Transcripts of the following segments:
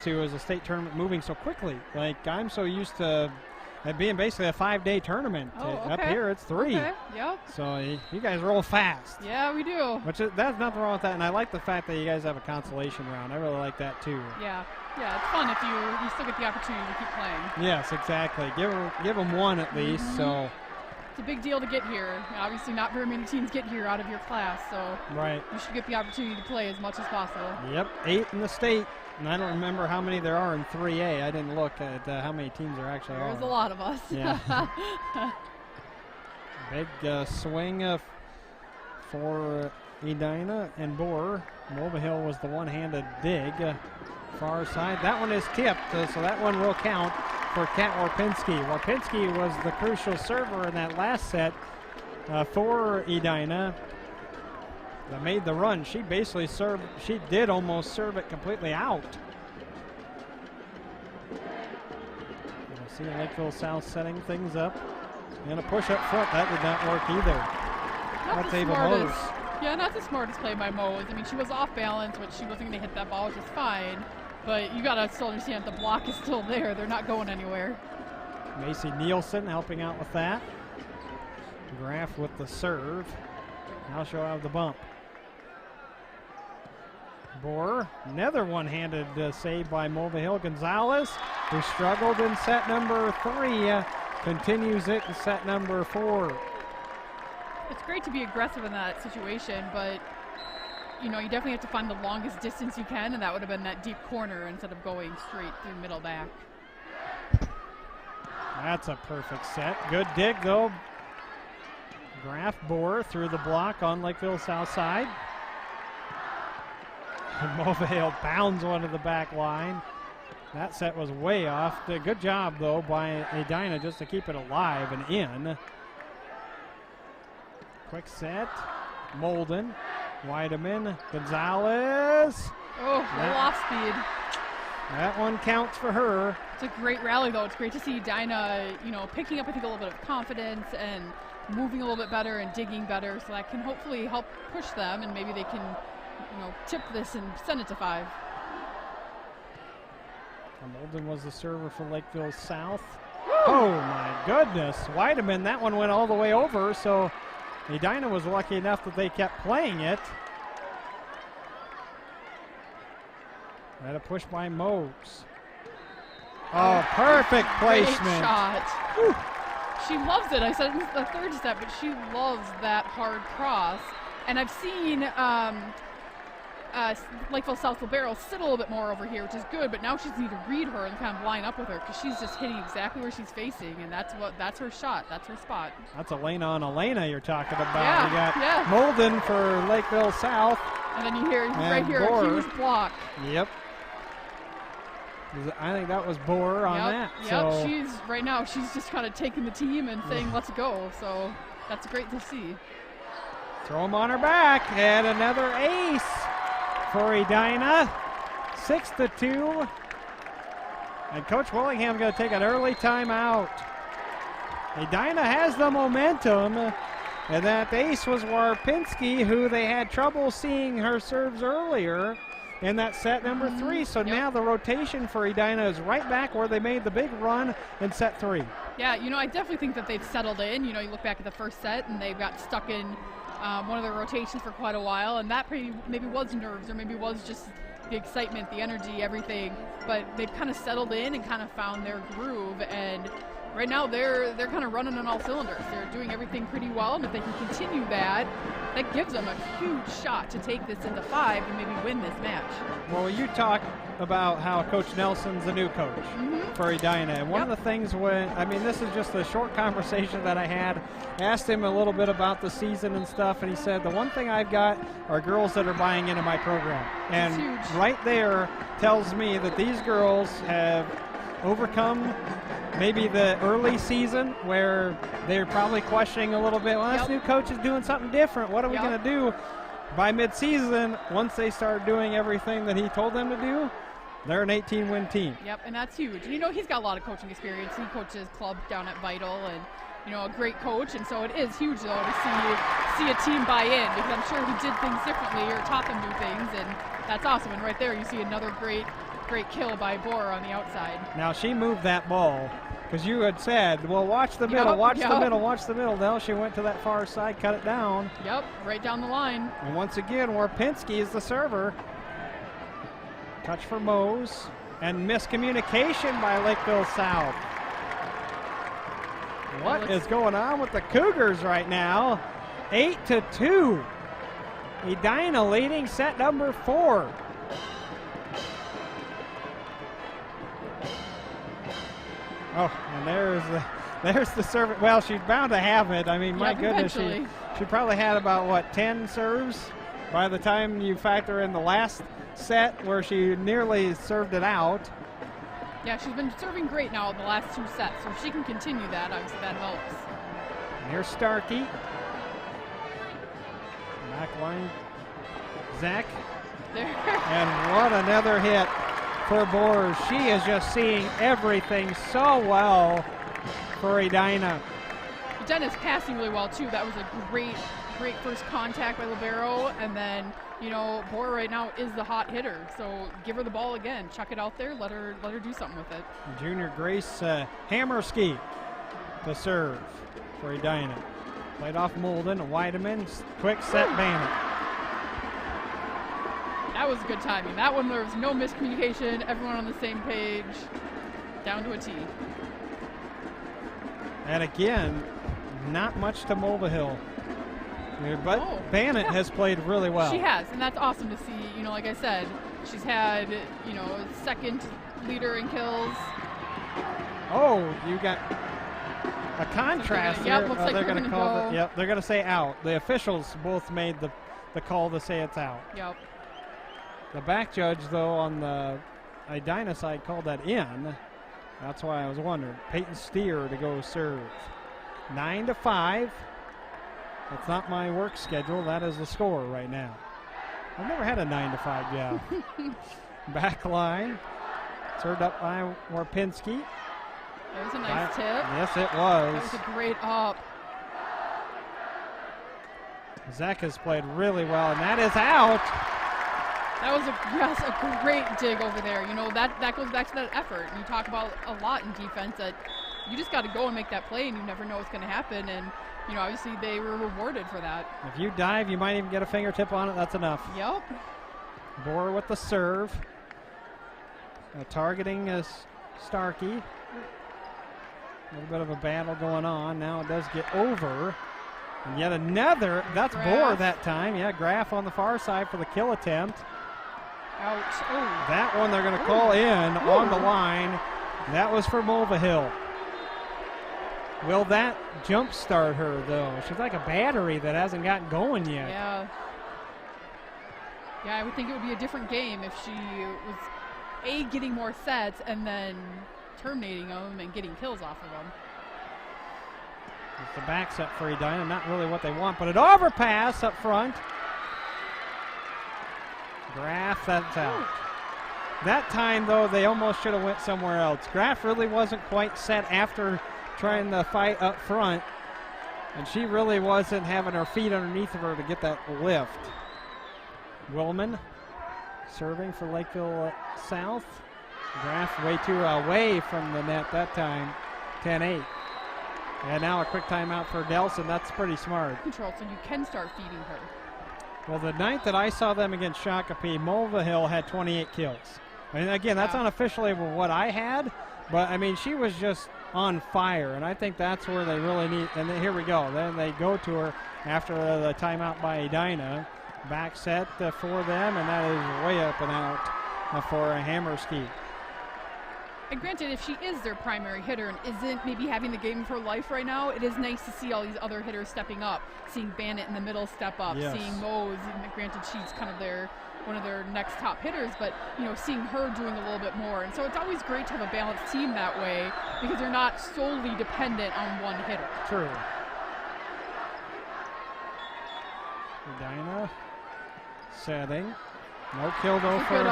to is a state tournament moving so quickly. Like, I'm so used to it being basically a 5-day tournament. Up here, it's 3. Okay. Yep. So you guys roll fast. Yeah, we do. There's nothing wrong with that, and I like the fact that you guys have a consolation round. I really like that too. Yeah. Yeah, it's fun if you still get the opportunity to keep playing. Yes, exactly. Give them one at least. So it's a big deal to get here. Obviously, not very many teams get here out of your class, so you should get the opportunity to play as much as possible. Yep, 8 in the state, and I don't remember how many there are in 3A. I didn't look at how many teams there actually are. There's a lot of us. Yeah. Big swing for Edina and Boer. Mulvihill was the one-handed dig. Far side. That one is tipped, so that one will count for Kat Warpinski. Warpinski was the crucial server in that last set for Edina that made the run. She basically served, she did almost serve it completely out. You'll see Lakeville South setting things up. And a push up front, that did not work either. That's Ava Mose. Yeah, not the smartest play by Mose. I mean, she was off balance, but she wasn't going to hit that ball, which is fine. But you got to still understand the block is still there. They're not going anywhere. Macy Nielsen helping out with that. Graff with the serve. Now she'll have the bump. Boer, another one-handed save by Mulvihill. Gonzalez, who struggled in set number 3, continues it in set number 4. It's great to be aggressive in that situation, but you definitely have to find the longest distance you can, and that would have been that deep corner instead of going straight through middle back. That's a perfect set. Good dig, though. Graff Boer through the block on Lakeville South side. Mulvihill pounds one to the back line. That set was way off. Good job, though, by Edina just to keep it alive and in. Quick set. Molden. Weideman. Gonzalez. Oh, little off speed. That one counts for her. It's a great rally, though. It's great to see Edina, picking up, I think, a little bit of confidence and moving a little bit better and digging better. So that can hopefully help push them, and maybe they can, tip this and send it to 5. Molden was the server for Lakeville South. Woo! Oh, my goodness. Weideman, that one went all the way over, so Edina was lucky enough that they kept playing it. And a push by Mose. Oh, perfect placement. Great shot. Whew. She loves it. I said it in the third step, but she loves that hard cross. And I've seen Lakeville South Libero sit a little bit more over here, which is good, but now she just needs to read her and kind of line up with her because she's just hitting exactly where she's facing, and that's her shot. That's her spot. That's Elena on Elena you're talking about. Yeah, you got Molden for Lakeville South. And then you hear right here Boer. a huge block. Yep. I think that was Boer on that. Yep, so she's just kind of taking the team and saying, let's go. So that's great to see. Throw him on her back, and another ace for Edina. 6-2. And Coach Willingham's going to take an early timeout. Edina has the momentum, and that ace was Warpinski, who they had trouble seeing her serves earlier in that set number 3. So now the rotation for Edina is right back where they made the big run in set 3. Yeah, I definitely think that they've settled in. You look back at the first set, and they've got stuck in one of their rotations for quite a while, and that maybe was nerves, or maybe was just the excitement, the energy, everything. But they've kind of settled in and kind of found their groove, and right now they're kind of running on all cylinders. They're doing everything pretty well, and if they can continue that gives them a huge shot to take this into 5 and maybe win this match. Well, you talk about how Coach Nelson's the new coach for Edina, and one of the things this is just a short conversation that I had, asked him a little bit about the season and stuff, and he said, the one thing I've got are girls that are buying into my program. And right there tells me that these girls have overcome maybe the early season where they're probably questioning a little bit, well, this new coach is doing something different. What are we going to do? By mid-season, once they start doing everything that he told them to do, they're an 18-win team. Yep, and that's huge. He's got a lot of coaching experience. He coaches club down at Vital, and a great coach, and so it is huge, though, to see a team buy in, because I'm sure he did things differently or taught them new things, and that's awesome. And right there, you see another great great kill by Boer on the outside. Now she moved that ball because you had said, well, watch the middle, watch the middle, watch the middle. Now she went to that far side, cut it down. Yep, right down the line. And once again, Warpinski is the server. Touch for Mose. And miscommunication by Lakeville South. What is going on with the Cougars right now? 8-2. Edina leading set number 4. Oh, and there's the serve. Well, she's bound to have it. I mean, my goodness, she probably had about, what, 10 serves by the time you factor in the last set where she nearly served it out. Yeah, she's been serving great now in the last 2 sets, so if she can continue that, obviously that helps. And here's Starkey. Back line, Zach. There. And what another hit for Boers. She is just seeing everything so well for Edina. Edina's passing really well, too. That was a great first contact by Libero, and then, you know, Boer right now is the hot hitter, so give her the ball again, chuck it out there, let her do something with it. Junior Grace Hammerski to serve for Edina. Played off Molden, Weideman, quick set Bannett. That was good timing. That one, there was no miscommunication, everyone on the same page, down to a T. And again, not much to Mulvihill. But Bannett has played really well. She has, and that's awesome to see. You know, like I said, she's had, you know, second leader in kills. Oh, you got a contrast so here. Looks like they're going to call it. Yep, they're going to say out. The officials both made the call to say it's out. Yep. The back judge, though, on the Edina side called that in. That's why I was wondering. Peyton Steer to go serve. 9-5. That's not my work schedule. That is the score right now. I've never had a 9-5 job. Back line. Served up by Warpinski. That was a nice tip. Yes, it was. That was a great up. Zach has played really well, and that is out. That was a great dig over there. You know, that goes back to that effort. You talk about a lot in defense that you just got to go and make that play, and you never know what's going to happen. And, you know, obviously they were rewarded for that. If you dive, you might even get a fingertip on it. That's enough. Yep. Boer with the serve. Targeting is Starkey. A little bit of a battle going on. Now it does get over. And yet another, that's Boer that time. Yeah, Graff on the far side for the kill attempt. Ouch. Oh. That one they're going to call in on the line. That was for Mulvihill. Will that jumpstart her, though? She's like a battery that hasn't gotten going yet. Yeah. Yeah, I would think it would be a different game if she was, A, getting more sets and then terminating them and getting kills off of them. It's the back set for Edina. Not really what they want, but an overpass up front. Graff, that's out. That time, though, they almost should have went somewhere else. Graff really wasn't quite set after trying to fight up front, and she really wasn't having her feet underneath of her to get that lift. Willman serving for Lakeville South. Graff way too away from the net that time, 10-8. And now a quick timeout for Nelson. That's pretty smart. Control, so you can start feeding her. Well, the night that I saw them against Shakopee, Mulvihill had 28 kills. And again, that's unofficially what I had, but I mean, she was just on fire, and I think that's where they really need. And then here we go. Then they go to her after the timeout by Edina. Back set for them, and that is way up and out for a Hammerski. And granted, if she is their primary hitter and isn't maybe having the game of her life right now, it is nice to see all these other hitters stepping up. Seeing Bannett in the middle step up, seeing Mose, and granted she's kind of one of their next top hitters, but you know, seeing her doing a little bit more. And so it's always great to have a balanced team that way because you're not solely dependent on one hitter. True. Edina setting. No kill though for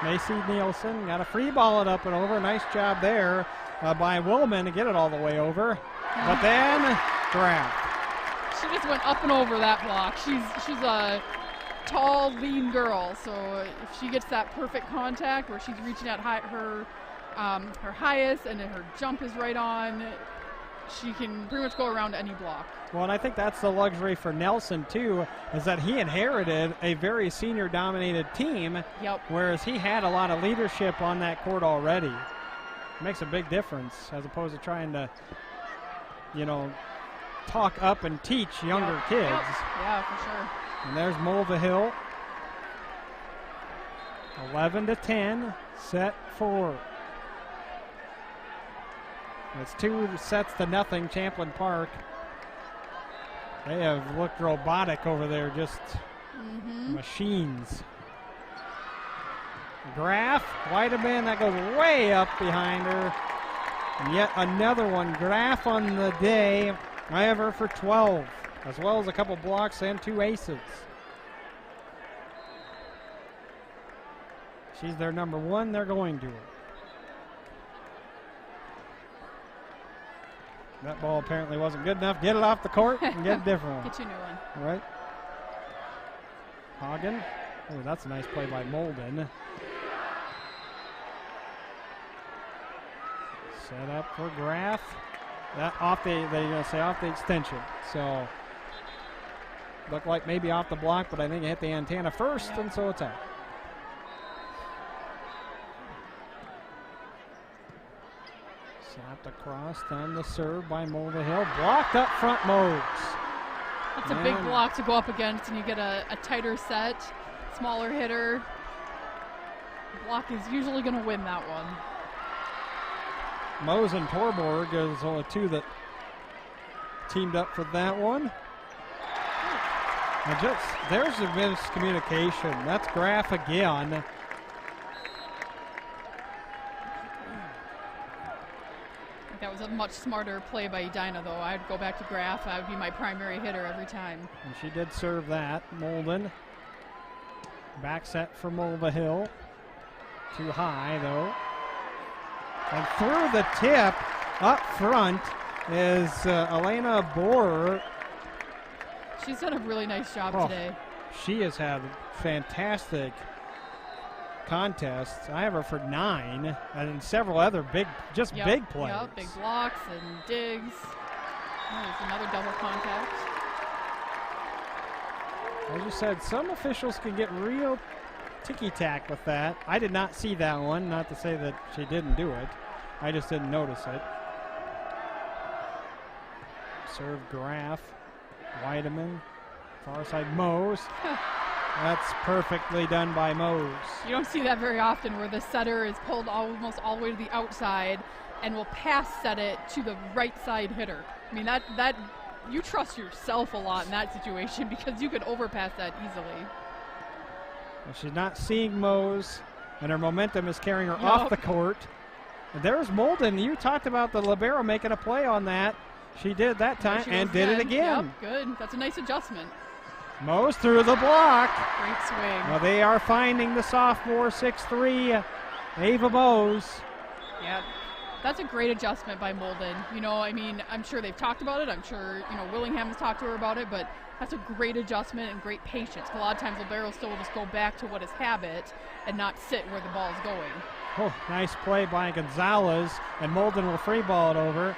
Macy Nielsen. Got a free ball it up and over. Nice job there by Willman to get it all the way over. But then Graff. She just went up and over that block. She's tall, lean girl. So if she gets that perfect contact where she's reaching at her highest and then her jump is right on, she can pretty much go around any block. Well, and I think that's the luxury for Nelson, too, is that he inherited a very senior-dominated team, whereas he had a lot of leadership on that court already. It makes a big difference as opposed to trying to, you know, talk up and teach younger kids. Yeah, for sure. And there's Mulvihill. 11-10, set 4. It's 2 sets to nothing, Champlin Park. They have looked robotic over there, just machines. Graf, Whiteman, that goes way up behind her. And yet another one, Graf on the day. I have her for 12, as well as a couple blocks and 2 aces. She's their number 1, they're going to her. That ball apparently wasn't good enough. Get it off the court and get a different one. Get you a new one. All right. Hagen. Oh, that's a nice play by Molden. Set up for Graf. That off they're going to say off the extension. So looked like maybe off the block, but I think it hit the antenna first, and so it's out. Slapped across on the serve by Mulvihill. Blocked up front, Mose. That's a big block to go up against, and you get a tighter set, smaller hitter. Block is usually going to win that one. Mose and Torborg is only 2 that teamed up for that one. And just there's a miscommunication. That's Graf again. That was a much smarter play by Edina, though. I'd go back to Graf. I would be my primary hitter every time. And she did serve that. Molden. Back set for Mulvihill. Too high, though. And through the tip up front is Elena Borer. She's done a really nice job today. She has had fantastic contests. I have her for 9 and several other big plays. Yep, big blocks and digs. Oh, there's another double contact. As you said, some officials can get real ticky-tack with that. I did not see that one, not to say that she didn't do it. I just didn't notice it. Serve Graf. Weideman. Far side Mose. That's perfectly done by Mose. You don't see that very often where the setter is pulled almost all the way to the outside and will pass set it to the right side hitter. I mean, that you trust yourself a lot in that situation because you could overpass that easily. Well, she's not seeing Mose, and her momentum is carrying her off the court. And there's Molden. You talked about the libero making a play on that. She did that time and did it again. Yep, good. That's a nice adjustment. Mose through the block. Great swing. Well, they are finding the sophomore 6'3", Ava Mose. Yeah, that's a great adjustment by Molden. You know, I mean, I'm sure they've talked about it. I'm sure, you know, Willingham has talked to her about it, but that's a great adjustment and great patience. A lot of times liberos still will just go back to what is habit and not sit where the ball is going. Oh, nice play by Gonzalez, and Molden will free ball it over.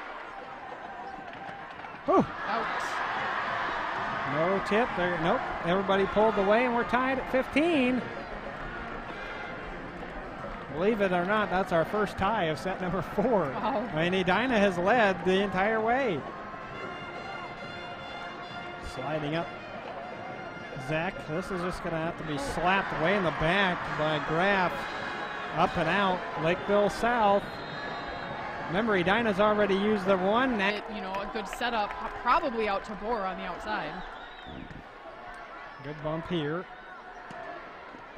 Oh. Out. No tip there. Nope. Everybody pulled away, and we're tied at 15. Believe it or not, that's our first tie of set number 4. Wow. I mean, Edina has led the entire way. Sliding up. Zach, this is just going to have to be slapped away in the back by Graf. Up and out. Lakeville South. Remember, Edina's already used the one. You know, a good setup, probably out to Boer on the outside. Good bump here.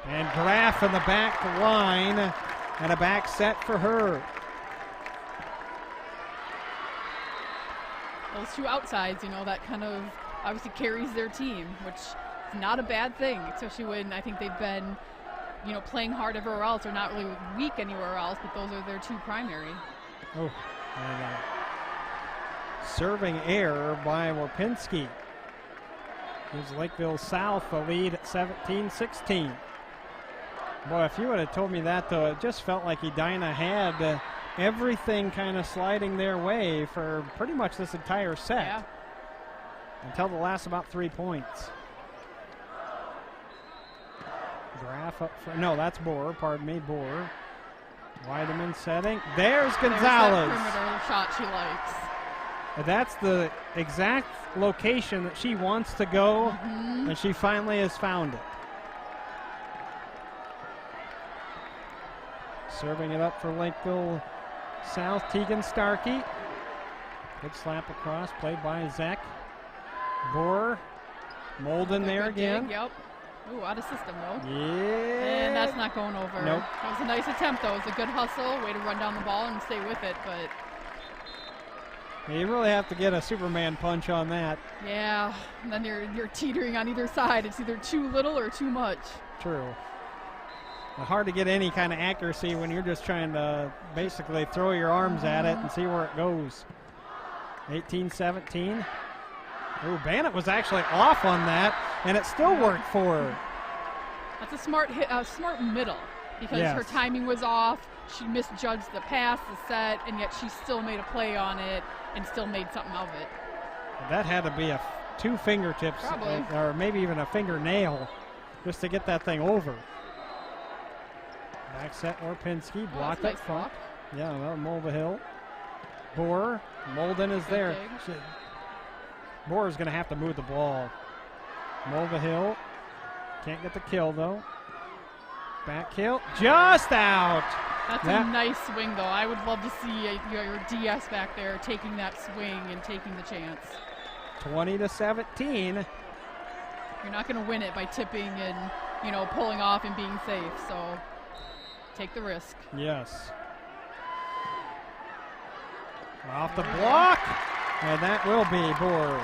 And Graf in the back line, and a back set for her. Those two outsides, you know, that kind of obviously carries their team, which is not a bad thing, especially when I think they've been, you know, playing hard everywhere else or not really weak anywhere else, but those are their two primary. Oh, and serving error by Warpinski. Gives Lakeville South the lead at 17-16. Boy, if you would have told me that, though, it just felt like Edina had everything kind of sliding their way for pretty much this entire set. Yeah. Until the last about 3 points. Graff up front. No, that's Boer. Pardon me, Boer. Weideman setting. There's Gonzalez. There's that perimeter shot she likes. That's the exact location that she wants to go, and she finally has found it. Serving it up for Lakeville South, Tegan Starkey. Good slap across, played by Zek. Boer, Molden there again. Dig, yep. Ooh, out of system though. Yeah. And that's not going over. Nope. That was a nice attempt though. It was a good hustle, way to run down the ball and stay with it, but You really have to get a Superman punch on that. yeah, and then you're teetering on either side. It's either too little or too much. True. Hard to get any kind of accuracy when you're just trying to basically throw your arms at it and see where it goes. 18-17. Ooh, Bannett was actually off on that, and it still worked for her. That's a smart hit, smart middle, because Yes. her timing was off. She misjudged the pass, the set, and yet she still made a play on it and still made something of it. That had to be two fingertips, Probably. or maybe even a fingernail, just to get that thing over. Back set, Orpinski, blocked nice up front. block. Yeah, well, Mulvihill. Boer, Molden is Good there. dig. Boer is going to have to move the ball. Mulvihill can't get the kill, though. Back kill, just out. That's That- a nice swing, though. I would love to see your DS back there taking that swing and taking the chance. 20-17. You're not going to win it by tipping and, pulling off and being safe. So take the risk. Yes. Off the block, and that will be Boer.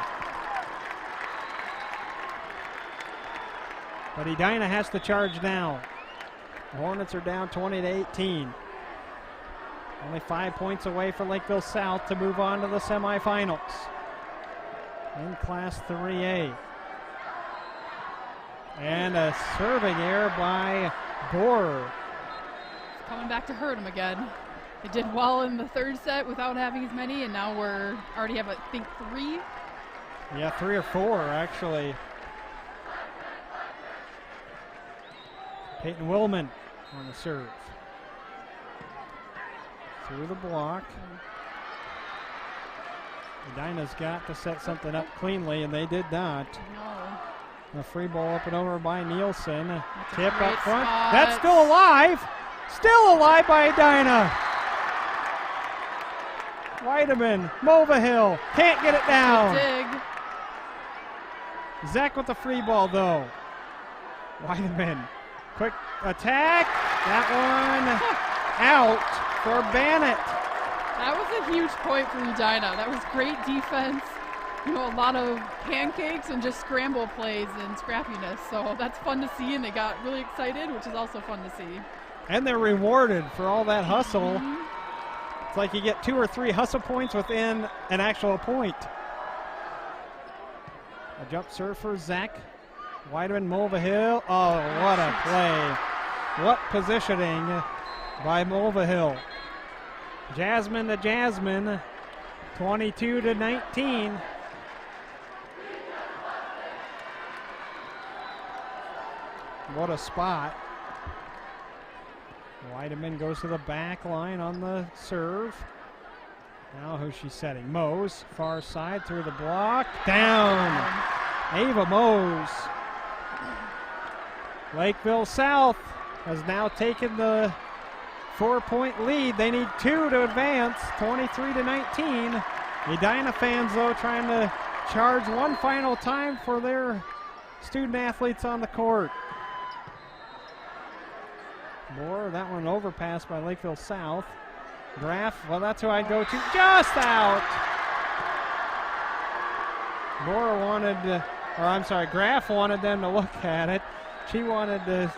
But Edina has to charge now. The Hornets are down 20-18. Only 5 points away for Lakeville South to move on to the semifinals in Class 3A. And a serving error by Boer. It's coming back to hurt him again. They did well in the third set without having as many, and now we're already have, I think, 3. Yeah, 3 or 4, actually. Peyton Willman on the serve. Through the block. Edina's got to set something up cleanly, and they did not. No. A free ball up and over by Nielsen. a Tip great up front. spot. That's still alive. Still alive by Edina. Weideman, Mulvihill, can't get it down. Dig. Zach with the free ball, though. Weideman, quick attack. That one out for Bannett. That was a huge point for Edina. That was great defense. A lot of pancakes and just scramble plays and scrappiness. So that's fun to see, and they got really excited, which is also fun to see. And they're rewarded for all that hustle. It's like you get 2 or 3 hustle points within an actual point. A jump serve for Zach. Weideman, Mulvihill. Oh, what a play. What positioning by Mulvihill. Jasmine to Jasmine. 22-19. What a spot. Weideman goes to the back line on the serve. Now who's she setting? Mose, far side, through the block. Down. Ava Mose. Lakeville South has now taken the 4-point lead. They need 2 to advance, 23-19. Edina fans, though, trying to charge one final time for their student athletes on the court. Moore, that one overpassed by Lakeville South. Graff, well, that's who I'd go to. Just out! Moore Graff wanted them to look at it. She wanted to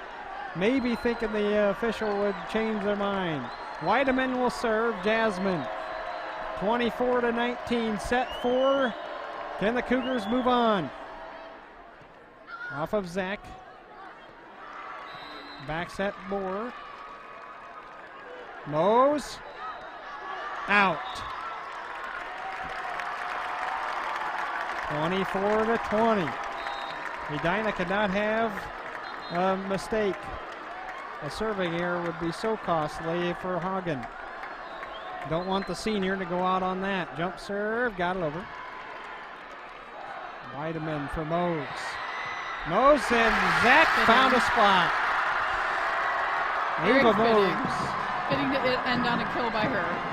maybe thinking the official would change their mind. Weideman will serve Jasmine. 24-19, set 4. Can the Cougars move on? Off of Zach. Back set Boer. Mose. Out. 24-20. Edina could not have a mistake. A serving error would be so costly for Hagen. Don't want the senior to go out on that. Jump serve, got it over. Weideman for Mose. Mose and Zach found a spot. Very Ava fitting. Mose. Fitting to end on a kill by her.